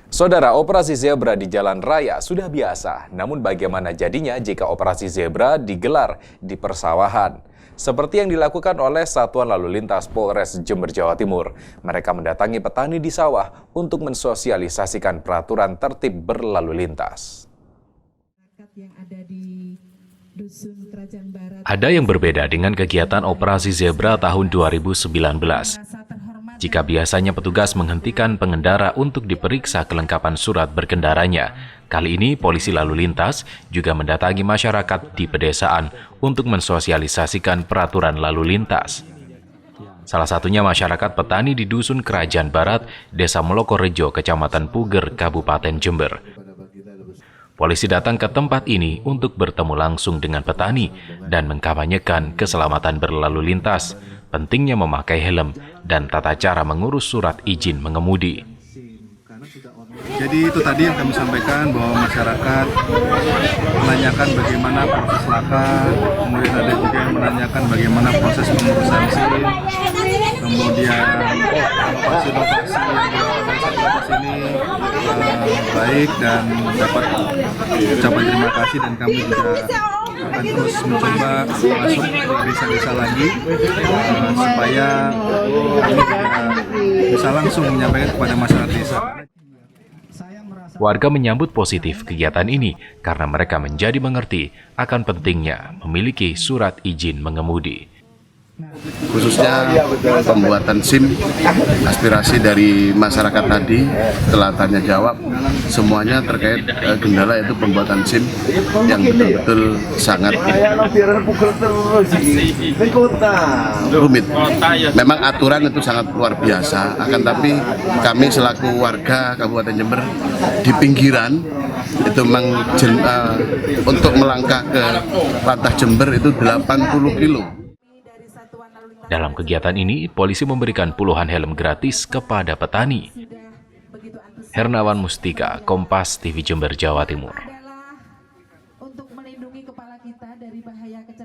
Saudara, operasi zebra di jalan raya sudah biasa. Namun bagaimana jadinya jika operasi zebra digelar di persawahan? Seperti yang dilakukan oleh Satuan Lalu Lintas Polres Jember, Jawa Timur. Mereka mendatangi petani di sawah untuk mensosialisasikan peraturan tertib berlalu lintas. Ada yang berbeda dengan kegiatan operasi zebra tahun 2019. Jika biasanya petugas menghentikan pengendara untuk diperiksa kelengkapan surat berkendaranya, kali ini polisi lalu lintas juga mendatangi masyarakat di pedesaan untuk mensosialisasikan peraturan lalu lintas. Salah satunya masyarakat petani di Dusun Kerajaan Barat, Desa Melokorejo, Kecamatan Puger, Kabupaten Jember. Polisi datang ke tempat ini untuk bertemu langsung dengan petani dan mengkampanyekan keselamatan berlalu lintas, pentingnya memakai helm, dan tata cara mengurus surat izin mengemudi. Jadi itu tadi yang kami sampaikan, bahwa masyarakat menanyakan bagaimana proses laka, kemudian ada juga yang menanyakan bagaimana proses pengurusan SIM, kemudian inovasi yang dilakukan di sini baik dan dapat ucapan terima kasih, dan kami juga akan terus mencoba masuk ke desa-desa lagi supaya kami juga bisa langsung menyampaikan kepada masyarakat desa. Warga menyambut positif kegiatan ini karena mereka menjadi mengerti akan pentingnya memiliki surat izin mengemudi. Khususnya pembuatan SIM, aspirasi dari masyarakat tadi telah tanya jawab, semuanya terkait kendala yaitu pembuatan SIM yang betul-betul sangat rumit. Memang aturan itu sangat luar biasa, akan tapi kami selaku warga Kabupaten Jember di pinggiran itu memang untuk melangkah ke Lantah Jember itu 80 kilo. Dalam kegiatan ini, polisi memberikan puluhan helm gratis kepada petani. Hernawan Mustika, Kompas TV Jember, Jawa Timur.